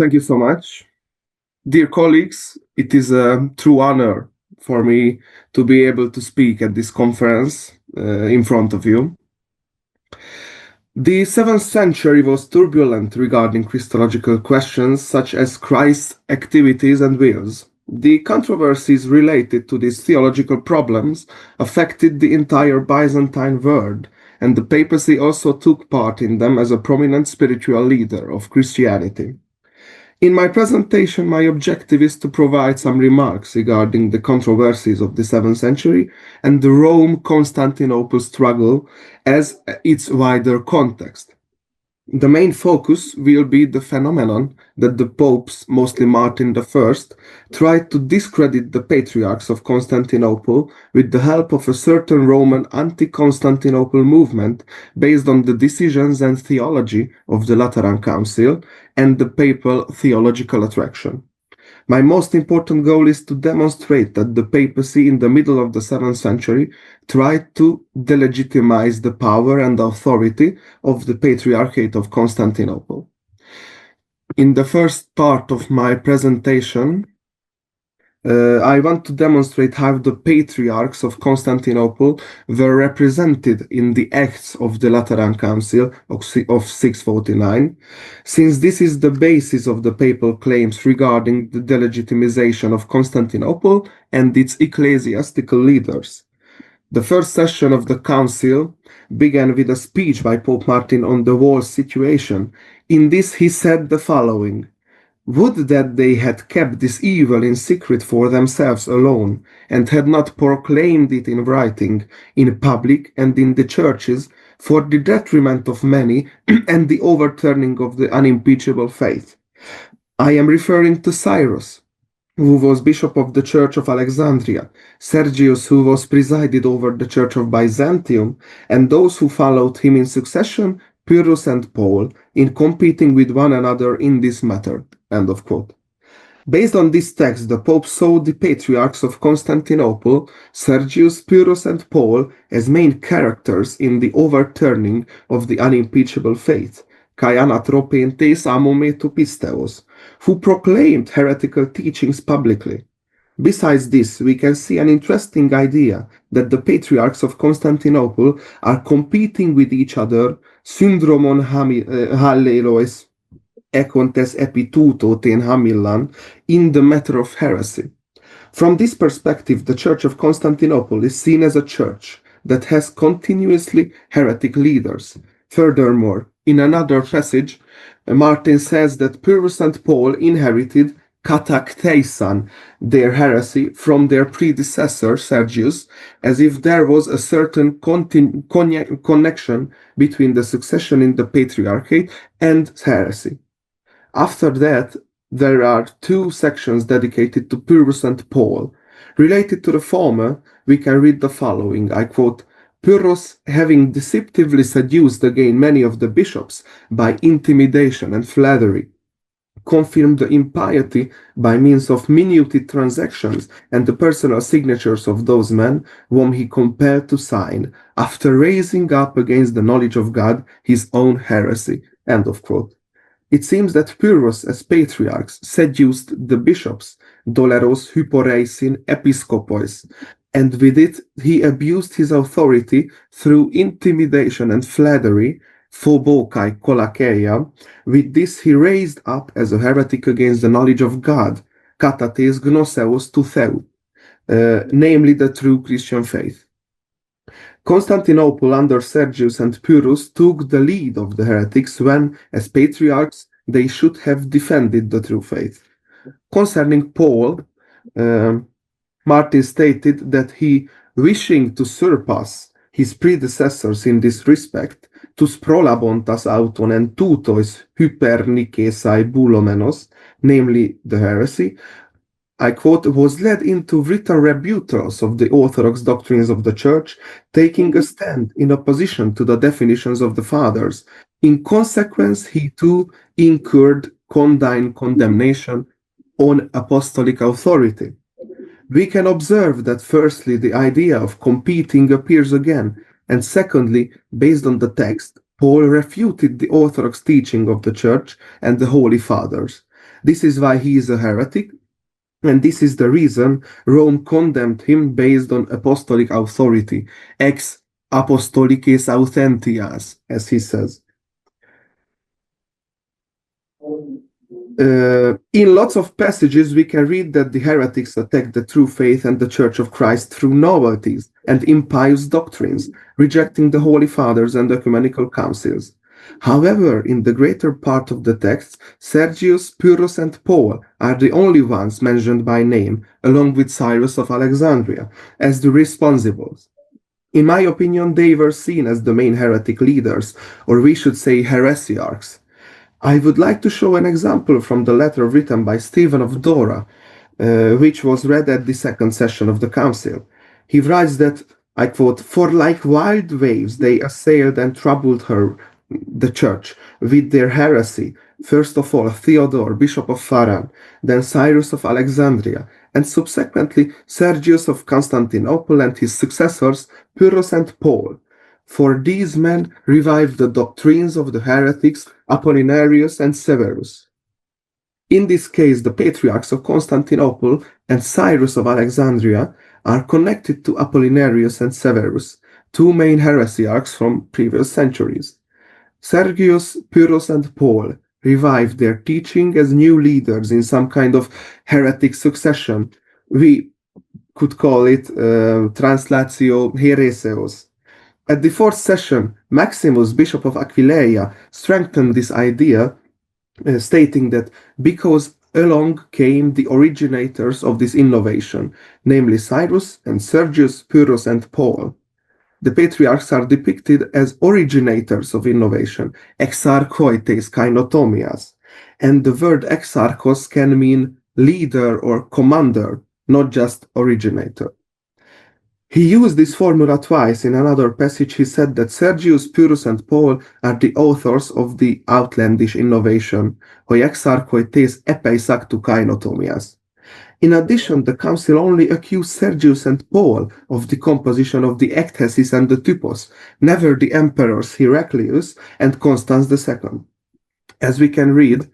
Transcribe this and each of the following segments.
Thank you so much. Dear colleagues, it is a true honor for me to be able to speak at this conference in front of you. The 7th century was turbulent regarding Christological questions such as Christ's activities and wills. The controversies related to these theological problems affected the entire Byzantine world, and the papacy also took part in them as a prominent spiritual leader of Christianity. In my presentation, my objective is to provide some remarks regarding the controversies of the 7th century and the Rome-Constantinople struggle as its wider context. The main focus will be the phenomenon that the popes, mostly Martin I, tried to discredit the patriarchs of Constantinople with the help of a certain Roman anti-Constantinople movement based on the decisions and theology of the Lateran Council and the papal theological attraction. My most important goal is to demonstrate that the papacy in the middle of the 7th century tried to delegitimize the power and authority of the Patriarchate of Constantinople. In the first part of my presentation, I want to demonstrate how the patriarchs of Constantinople were represented in the acts of the Lateran Council of 649, since this is the basis of the papal claims regarding the delegitimization of Constantinople and its ecclesiastical leaders. The first session of the council began with a speech by Pope Martin on the war situation. In this he said the following: "Would that they had kept this evil in secret for themselves alone, and had not proclaimed it in writing, in public, and in the churches, for the detriment of many and the overturning of the unimpeachable faith." I am referring to Cyrus, who was bishop of the Church of Alexandria, Sergius, who was presided over the Church of Byzantium, and those who followed him in succession, Pyrrhus and Paul, in competing with one another in this matter. End of quote. Based on this text, the Pope saw the patriarchs of Constantinople, Sergius, Pyrrhus, and Paul, as main characters in the overturning of the unimpeachable faith, kai anatropentes amometu pisteos, who proclaimed heretical teachings publicly. Besides this, we can see an interesting idea that the patriarchs of Constantinople are competing with each other, syndromon hallelois ekontes epituto ten hamillan, in the matter of heresy. From this perspective, the Church of Constantinople is seen as a church that has continuously heretic leaders. Furthermore, in another passage, Martin says that Pyrrhus and Paul inherited katakteisan, their heresy, from their predecessor Sergius, as if there was a certain connection between the succession in the Patriarchate and heresy. After that, there are two sections dedicated to Pyrrhus and Paul. Related to the former, we can read the following, I quote, "Pyrrhus, having deceptively seduced again many of the bishops by intimidation and flattery, confirmed the impiety by means of minute transactions and the personal signatures of those men whom he compelled to sign, after raising up against the knowledge of God his own heresy." End of quote. It seems that Pyrrhus, as patriarchs, seduced the bishops, doleros hyporeisin episcopos, and with it he abused his authority through intimidation and flattery, phobokai kolakeia. With this he raised up as a heretic against the knowledge of God, katates gnoseos to theu, namely the true Christian faith. Constantinople under Sergius and Pyrrhus took the lead of the heretics when, as patriarchs, they should have defended the true faith. Concerning Paul, Martin stated that he, wishing to surpass his predecessors in this respect, tus prolabontas auton and tutois hypernikesai bulomenos, namely the heresy, I quote, was led into written rebuttals of the orthodox doctrines of the Church, taking a stand in opposition to the definitions of the Fathers. In consequence, he too incurred condign condemnation on apostolic authority. We can observe that firstly, the idea of competing appears again, and secondly, based on the text, Paul refuted the orthodox teaching of the Church and the Holy Fathers. This is why he is a heretic, and this is the reason Rome condemned him based on apostolic authority, ex apostolices authentias, as he says. In lots of passages, we can read that the heretics attack the true faith and the Church of Christ through novelties and impious doctrines, rejecting the Holy Fathers and ecumenical councils. However, in the greater part of the texts, Sergius, Pyrrhus, and Paul are the only ones mentioned by name, along with Cyrus of Alexandria, as the responsibles. In my opinion, they were seen as the main heretic leaders, or we should say heresiarchs. I would like to show an example from the letter written by Stephen of Dora, which was read at the second session of the council. He writes that, I quote, "For like wild waves they assailed and troubled the church, with their heresy, first of all Theodore, Bishop of Pharan, then Cyrus of Alexandria, and subsequently Sergius of Constantinople and his successors, Pyrrhus and Paul. For these men revived the doctrines of the heretics Apollinarius and Severus. In this case, the patriarchs of Constantinople and Cyrus of Alexandria are connected to Apollinarius and Severus, two main heresiarchs from previous centuries. Sergius, Pyrrhus, and Paul revived their teaching as new leaders in some kind of heretic succession. We could call it translatio hereseos. At the fourth session, Maximus, Bishop of Aquileia, strengthened this idea, stating that because along came the originators of this innovation, namely Cyrus and Sergius, Pyrrhus, and Paul. The patriarchs are depicted as originators of innovation, exarchoites kainotomias, and the word exarchos can mean leader or commander, not just originator. He used this formula twice. In another passage, he said that Sergius, Pyrrhus, and Paul are the authors of the outlandish innovation, hoi exarchoites epeisactu kainotomias. In addition, the council only accused Sergius and Paul of the composition of the ecthesis and the typos, never the emperors Heraclius and Constans II. As we can read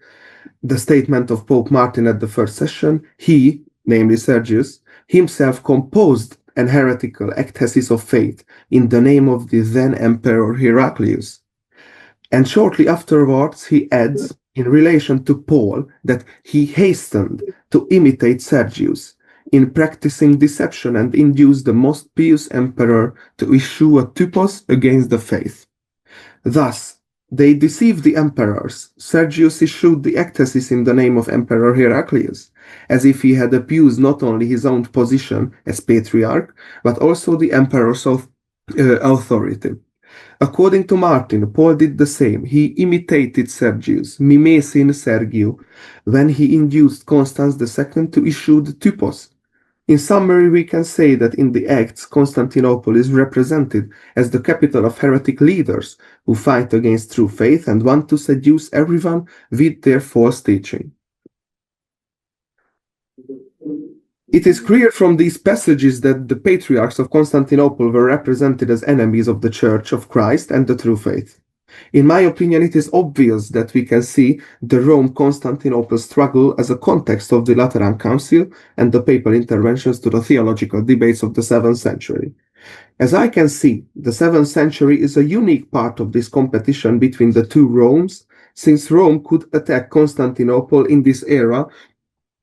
the statement of Pope Martin at the first session, he, namely Sergius, himself composed an heretical ecthesis of faith in the name of the then Emperor Heraclius. And shortly afterwards, he adds, in relation to Paul, that he hastened to imitate Sergius in practicing deception and induced the most pious emperor to issue a typos against the faith. Thus, they deceived the emperors. Sergius issued the ecthesis in the name of Emperor Heraclius, as if he had abused not only his own position as patriarch, but also the emperor's authority. According to Martin, Paul did the same. He imitated Sergius, mimesin Sergiu, when he induced Constans II to issue the typos. In summary, we can say that in the Acts, Constantinople is represented as the capital of heretic leaders who fight against true faith and want to seduce everyone with their false teaching. It is clear from these passages that the patriarchs of Constantinople were represented as enemies of the Church of Christ and the true faith. In my opinion, it is obvious that we can see the Rome-Constantinople struggle as a context of the Lateran Council and the papal interventions to the theological debates of the 7th century. As I can see, the 7th century is a unique part of this competition between the two Romes, since Rome could attack Constantinople in this era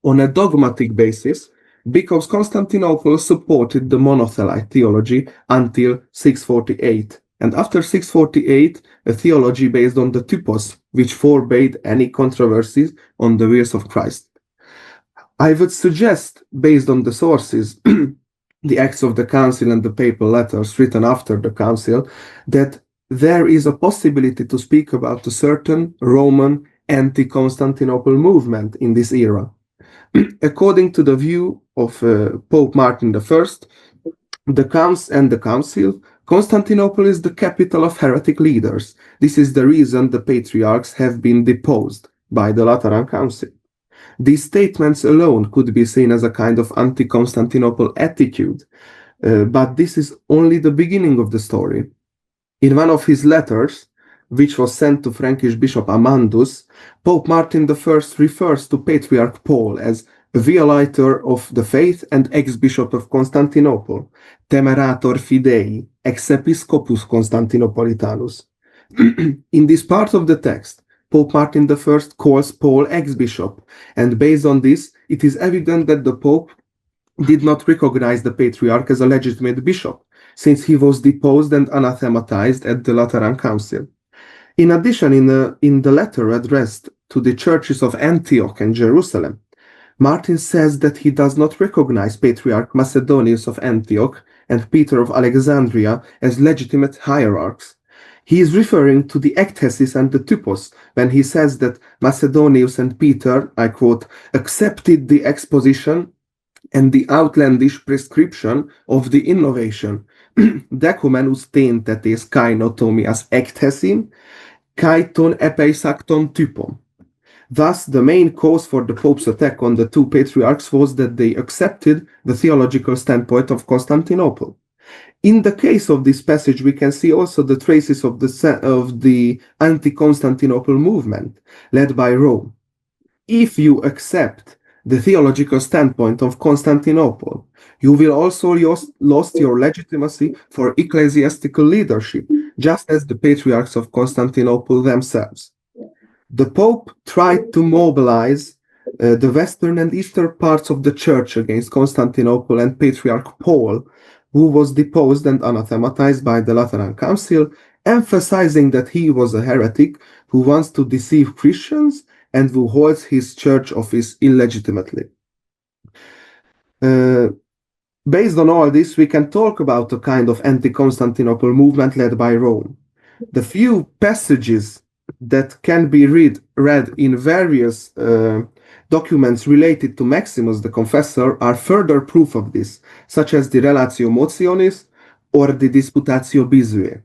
on a dogmatic basis, because Constantinople supported the monothelite theology until 648. And after 648, a theology based on the typos, which forbade any controversies on the wills of Christ. I would suggest, based on the sources, the Acts of the Council and the papal letters written after the Council, that there is a possibility to speak about a certain Roman anti-Constantinople movement in this era. According to the view of Pope Martin I, the Council, Constantinople is the capital of heretic leaders. This is the reason the patriarchs have been deposed by the Lateran Council. These statements alone could be seen as a kind of anti-Constantinople attitude, but this is only the beginning of the story. In one of his letters, which was sent to Frankish Bishop Amandus, Pope Martin I refers to Patriarch Paul as a violator of the faith and ex-bishop of Constantinople, temerator fidei, ex-episcopus Constantinopolitanus. In this part of the text, Pope Martin I calls Paul ex-bishop, and based on this, it is evident that the Pope did not recognize the Patriarch as a legitimate bishop, since he was deposed and anathematized at the Lateran Council. In addition, in the letter addressed to the churches of Antioch and Jerusalem, Martin says that he does not recognize Patriarch Macedonius of Antioch and Peter of Alexandria as legitimate hierarchs. He is referring to the ecthesis and the typos when he says that Macedonius and Peter, I quote, accepted the exposition and the outlandish prescription of the innovation, decumenus tentetes kainotomias ecthesin, kaiton epeisacton typon. Thus, the main cause for the Pope's attack on the two patriarchs was that they accepted the theological standpoint of Constantinople. In the case of this passage, we can see also the traces of the anti-Constantinople movement led by Rome. If you accept the theological standpoint of Constantinople, you will also lose your legitimacy for ecclesiastical leadership, just as the patriarchs of Constantinople themselves. The Pope tried to mobilize the western and eastern parts of the church against Constantinople and Patriarch Paul, who was deposed and anathematized by the Lateran Council, emphasizing that he was a heretic who wants to deceive Christians and who holds his church office illegitimately. Based on all this, we can talk about a kind of anti-Constantinople movement led by Rome. The few passages that can be read in various documents related to Maximus the Confessor are further proof of this, such as the Relatio Motionis or the Disputatio Bizue.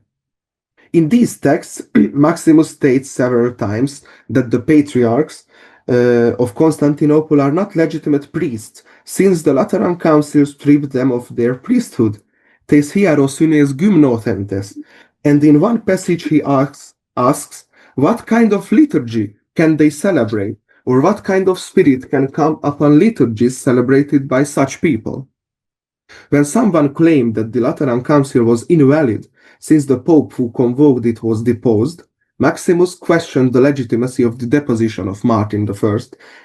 In these texts, Maximus states several times that the patriarchs of Constantinople are not legitimate priests, since the Lateran Council stripped them of their priesthood, tes hieros unes gymnothentes, and in one passage he asks what kind of liturgy can they celebrate, or what kind of spirit can come upon liturgies celebrated by such people. When someone claimed that the Lateran Council was invalid, since the Pope who convoked it was deposed, Maximus questioned the legitimacy of the deposition of Martin I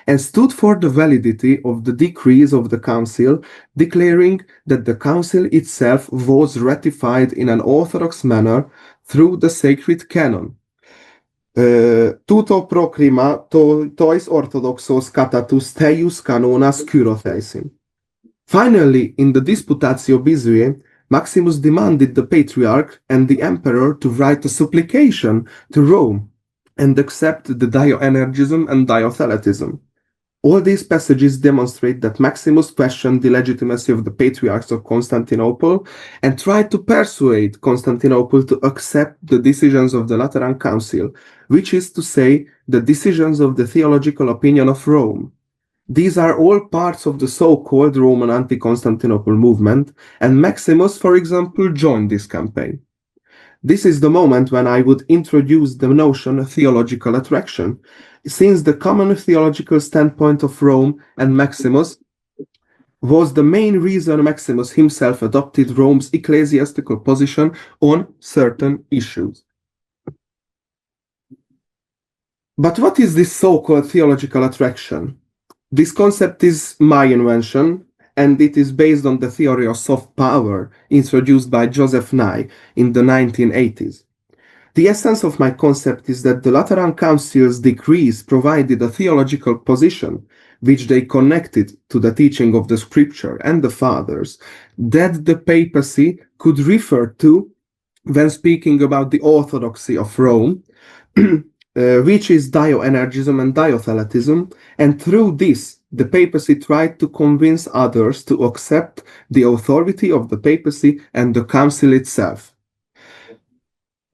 and stood for the validity of the decrees of the Council, declaring that the Council itself was ratified in an orthodox manner through the sacred canon. Tuto procrima tois orthodoxos catatus teius canonas curotheisin. Finally, in the Disputatio Bizue, Maximus demanded the Patriarch and the Emperor to write a supplication to Rome and accept the Dioenergism and Diotheletism. All these passages demonstrate that Maximus questioned the legitimacy of the Patriarchs of Constantinople and tried to persuade Constantinople to accept the decisions of the Lateran Council, which is to say, the decisions of the theological opinion of Rome. These are all parts of the so-called Roman anti-Constantinople movement, and Maximus, for example, joined this campaign. This is the moment when I would introduce the notion of theological attraction, since the common theological standpoint of Rome and Maximus was the main reason Maximus himself adopted Rome's ecclesiastical position on certain issues. But what is this so-called theological attraction? This concept is my invention, and it is based on the theory of soft power introduced by Joseph Nye in the 1980s. The essence of my concept is that the Lateran Council's decrees provided a theological position, which they connected to the teaching of the Scripture and the Fathers, that the papacy could refer to when speaking about the orthodoxy of Rome, which is Dioenergism and Diotheletism, and through this, the papacy tried to convince others to accept the authority of the papacy and the council itself.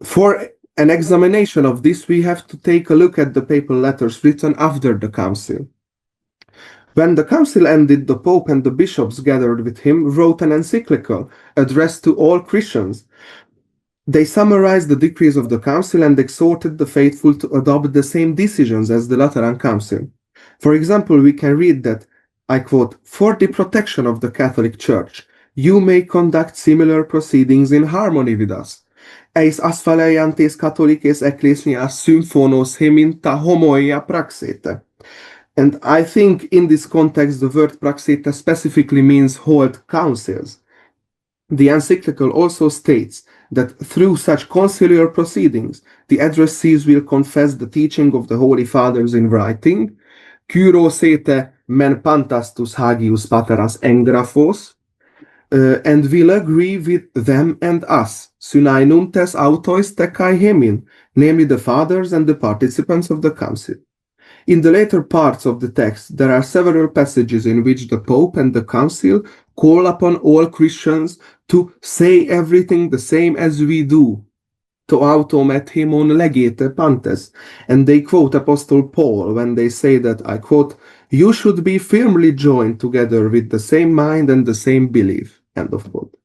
For an examination of this, we have to take a look at the papal letters written after the council. When the council ended, the Pope and the bishops gathered with him wrote an encyclical addressed to all Christians, They summarized the decrees of the council and exhorted the faithful to adopt the same decisions as the Lateran Council. For example, we can read that, I quote, "For the protection of the Catholic Church, you may conduct similar proceedings in harmony with us. Eis asphaleantes Catholices ecclesias symphonos heminta homoia praxete." And I think in this context, the word praxete specifically means hold councils. The encyclical also states that through such conciliar proceedings, the addressees will confess the teaching of the Holy Fathers in writing, Kyro sete men pantastus hagius pateras engraphos, and will agree with them and us, synainuntes autois tekai hemin, namely the fathers and the participants of the council. In the later parts of the text, there are several passages in which the Pope and the Council call upon all Christians to say everything the same as we do, to autom et hemon legete pantes, and they quote Apostle Paul when they say that, I quote, "You should be firmly joined together with the same mind and the same belief," end of quote.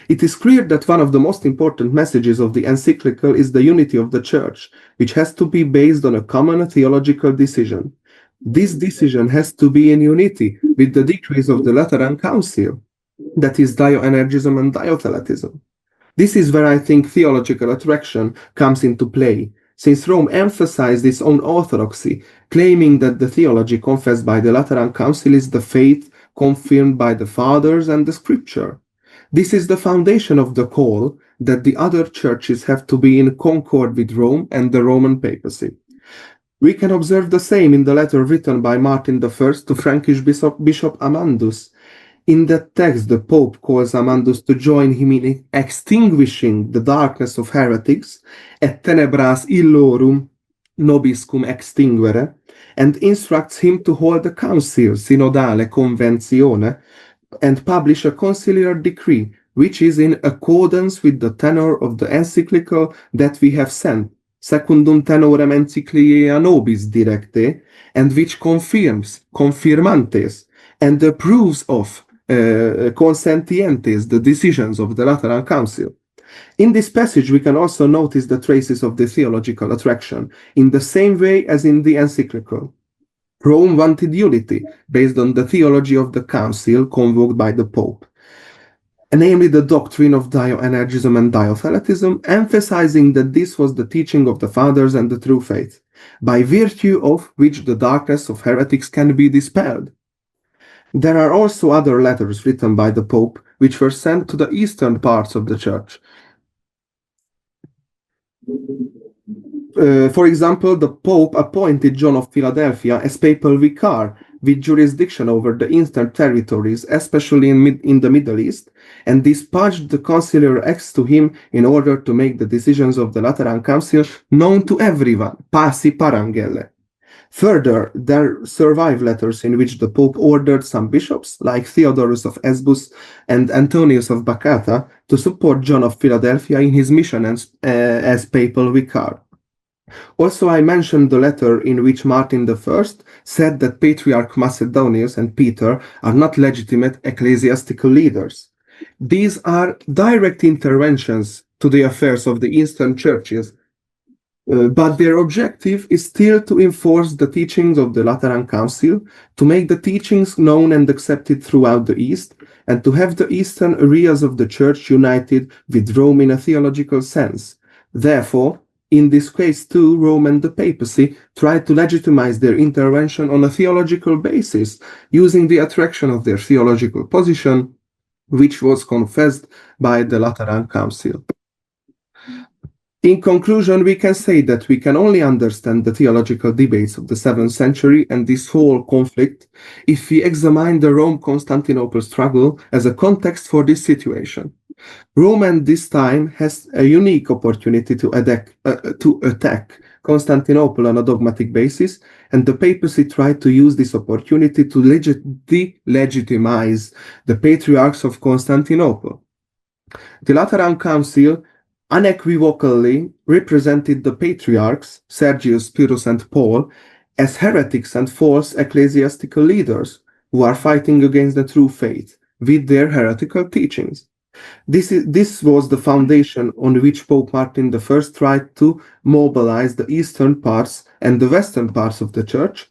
It is clear that one of the most important messages of the encyclical is the unity of the Church, which has to be based on a common theological decision. This decision has to be in unity with the decrees of the Lateran Council, that is Dioenergism and Diotheletism. This is where I think theological attraction comes into play, since Rome emphasized its own orthodoxy, claiming that the theology confessed by the Lateran Council is the faith confirmed by the Fathers and the Scripture. This is the foundation of the call that the other churches have to be in concord with Rome and the Roman papacy. We can observe the same in the letter written by Martin I to Frankish Bishop Amandus. In that text, the Pope calls Amandus to join him in extinguishing the darkness of heretics, et tenebras illorum nobiscum extinguere, and instructs him to hold a council, synodale conventione, and publish a conciliar decree, which is in accordance with the tenor of the encyclical that we have sent, secundum tenorem encycliae nobis directe, and which confirms, confirmantes, and approves of consentientes, the decisions of the Lateran Council. In this passage, we can also notice the traces of the theological attraction, in the same way as in the encyclical. Rome wanted unity based on the theology of the council convoked by the Pope, namely the doctrine of Dioenergism and Diotheletism, emphasizing that this was the teaching of the Fathers and the true faith, by virtue of which the darkness of heretics can be dispelled. There are also other letters written by the Pope which were sent to the eastern parts of the Church. For example, the Pope appointed John of Philadelphia as papal vicar with jurisdiction over the eastern territories, especially in the Middle East, and dispatched the conciliar acts to him in order to make the decisions of the Lateran Council known to everyone, paci parangelle. Further, there survive letters in which the Pope ordered some bishops, like Theodorus of Esbus and Antonius of Bacata, to support John of Philadelphia in his mission as papal vicar. Also, I mentioned the letter in which Martin I said that Patriarch Macedonius and Peter are not legitimate ecclesiastical leaders. These are direct interventions to the affairs of the Eastern churches, but their objective is still to enforce the teachings of the Lateran Council, to make the teachings known and accepted throughout the East, and to have the Eastern areas of the Church united with Rome in a theological sense. Therefore, in this case too, Rome and the papacy tried to legitimize their intervention on a theological basis, using the attraction of their theological position, which was confessed by the Lateran Council. In conclusion, we can say that we can only understand the theological debates of the 7th century and this whole conflict if we examine the Rome-Constantinople struggle as a context for this situation. Rome at this time has a unique opportunity to attack Constantinople on a dogmatic basis, and the papacy tried to use this opportunity to delegitimize the patriarchs of Constantinople. The Lateran Council unequivocally represented the patriarchs, Sergius, Pyrrhus, and Paul, as heretics and false ecclesiastical leaders who are fighting against the true faith with their heretical teachings. This was the foundation on which Pope Martin I tried to mobilize the eastern parts and the western parts of the church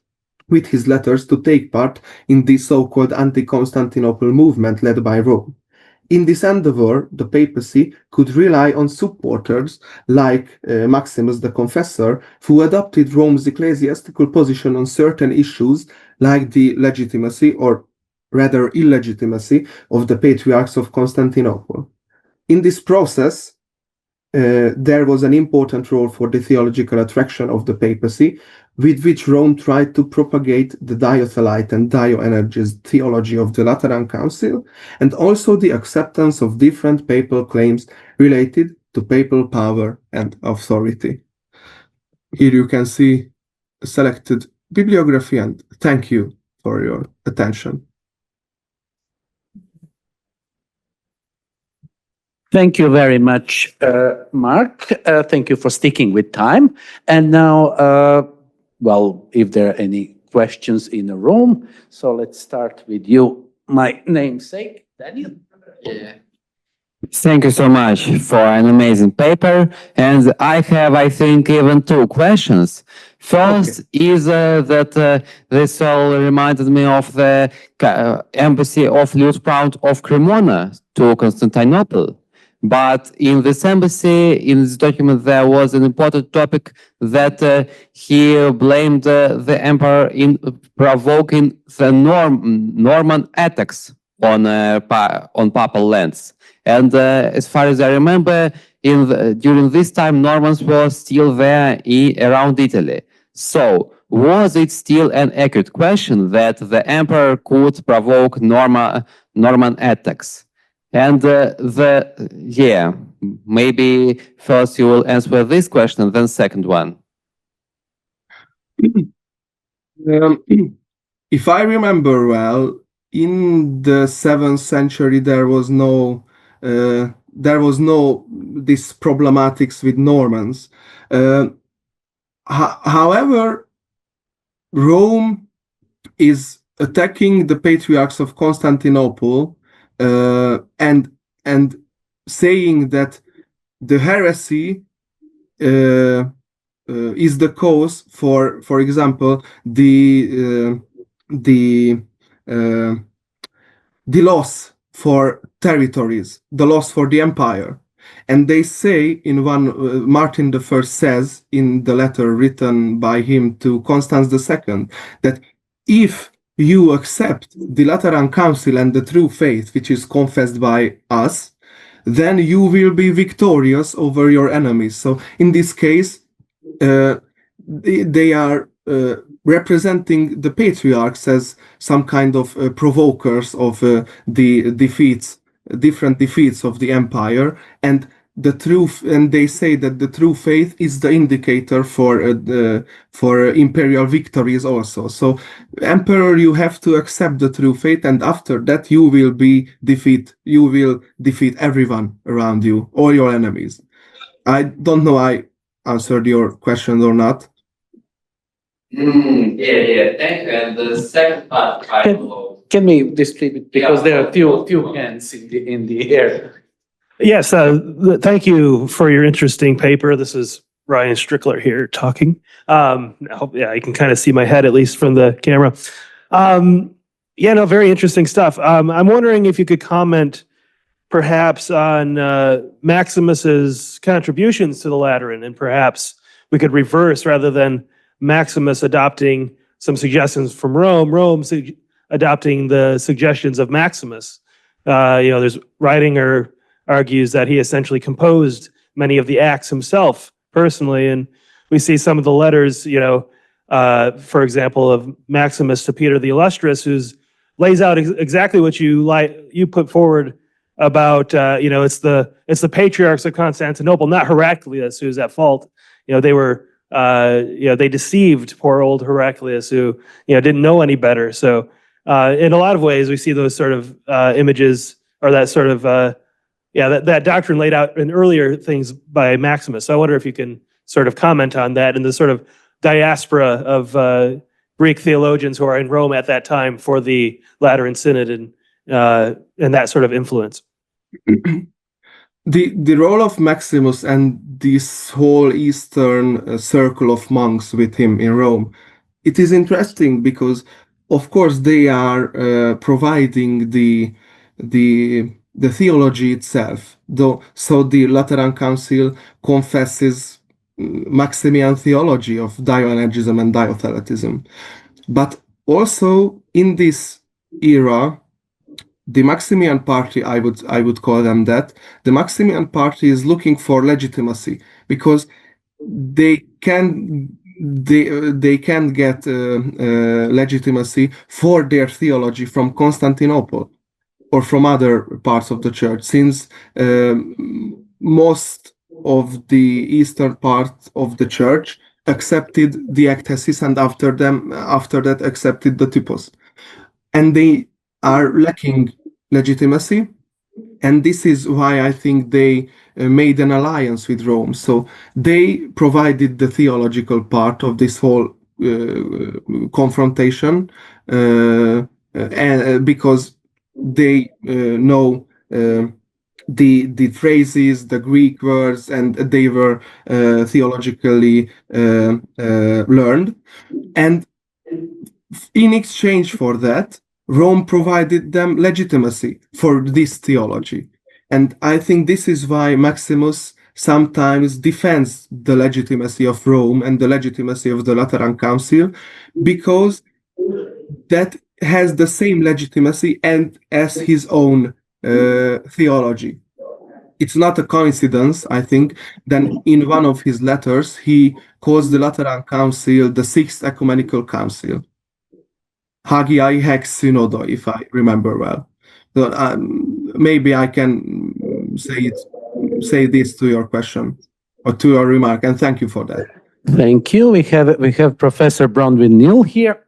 with his letters to take part in the so-called anti-Constantinople movement led by Rome. In this endeavor, the papacy could rely on supporters like Maximus the Confessor, who adopted Rome's ecclesiastical position on certain issues like the legitimacy or rather illegitimacy of the patriarchs of Constantinople. In this process, there was an important role for the theological attraction of the papacy, with which Rome tried to propagate the diothelite and dioenergist theology of the Lateran Council, and also the acceptance of different papal claims related to papal power and authority. Here you can see a selected bibliography, and thank you for your attention. Thank you very much, Mark. Thank you for sticking with time. And now, well, if there are any questions in the room, so let's start with you, my namesake, Daniel. Yeah. Thank you so much for an amazing paper. And I have, I think, even two questions. First is that this all reminded me of the embassy of Liutprand of Cremona to Constantinople. But in this embassy, in this document, there was an important topic that he blamed the emperor in provoking the Norman attacks on papal lands. And as far as I remember, during this time, Normans were still there around Italy. So was it still an accurate question that the emperor could provoke Norman attacks? And maybe first you will answer this question, then second one. If I remember well, in the 7th century there was no this problematics with Normans. However, Rome is attacking the patriarchs of Constantinople and saying that the heresy is the cause for example, the loss for territories, the loss for the empire. And they say in one, Martin I says in the letter written by him to Constans II, that if you accept the Lateran Council and the true faith which is confessed by us, then you will be victorious over your enemies. So in this case, they are representing the patriarchs as some kind of provokers of the defeats, different defeats of the empire, and they say that the true faith is the indicator for imperial victories also. So, emperor, you have to accept the true faith, and after that you will defeat everyone around you, all your enemies. I don't know I answered your question or not. Yeah. Thank you. And the second part, Can we distribute, because there are few hands in the air. Yes, thank you for your interesting paper. This is Ryan Strickler here talking. You can kind of see my head, at least from the camera. Very interesting stuff. I'm wondering if you could comment perhaps on Maximus's contributions to the Lateran, and perhaps we could reverse, rather than Maximus adopting some suggestions from Rome adopting the suggestions of Maximus. There's writing or argues that he essentially composed many of the acts himself personally, and we see some of the letters, for example, of Maximus to Peter the Illustrious, who lays out exactly what you put forward about, it's the patriarchs of Constantinople, not Heraclius, who's at fault. They deceived poor old Heraclius, who didn't know any better. So in a lot of ways, we see those sort of images, or that sort of that doctrine laid out in earlier things by Maximus. So I wonder if you can sort of comment on that and the sort of diaspora of Greek theologians who are in Rome at that time for the Lateran Synod and that sort of influence. The role of Maximus and this whole Eastern circle of monks with him in Rome, it is interesting because, of course, they are providing the theology itself. So the Lateran Council confesses Maximian theology of Dianergism and Diotheletism, but also in this era, the Maximian party, I would call them that. The Maximian party is looking for legitimacy because they can get legitimacy for their theology from Constantinople or from other parts of the church, since most of the eastern part of the church accepted the ecthesis, and after that accepted the typos, and they are lacking legitimacy, and this is why I think they made an alliance with Rome. So they provided the theological part of this whole confrontation, and because they know the phrases, the Greek words, and they were theologically learned, and in exchange for that, Rome provided them legitimacy for this theology. And I think this is why Maximus sometimes defends the legitimacy of Rome and the legitimacy of the Lateran Council, because that has the same legitimacy and as his own theology. It's not a coincidence, I think, that in one of his letters he calls the Lateran Council the Sixth Ecumenical Council. Hagiai hex synodo, if I remember well. So, maybe I can say this to your question or to your remark, and thank you for that. Thank you. We have Professor Bronwyn-Neal here.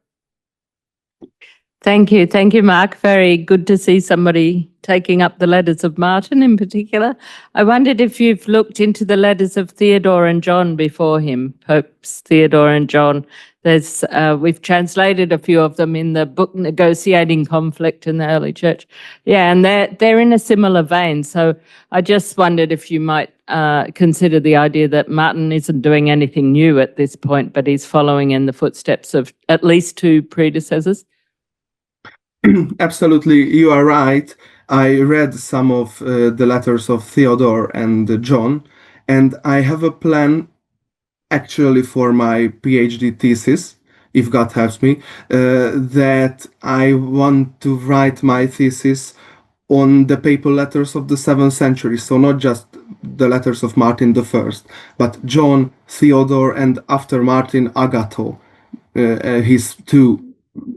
Thank you, Mark. Very good to see somebody taking up the letters of Martin in particular. I wondered if you've looked into the letters of Theodore and John before him, Popes Theodore and John. We've translated a few of them in the book Negotiating Conflict in the Early Church. Yeah, and they're in a similar vein. So I just wondered if you might consider the idea that Martin isn't doing anything new at this point, but he's following in the footsteps of at least two predecessors. Absolutely, you are right. I read some of the letters of Theodore and John, and I have a plan actually for my PhD thesis, if God helps me, that I want to write my thesis on the papal letters of the 7th century. So not just the letters of Martin I, but John, Theodore, and after Martin, Agatho, his two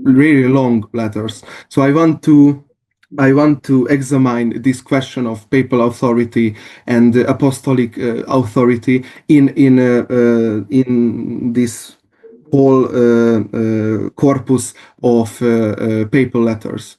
really long letters. So I want to examine this question of papal authority and apostolic authority in this whole corpus of papal letters.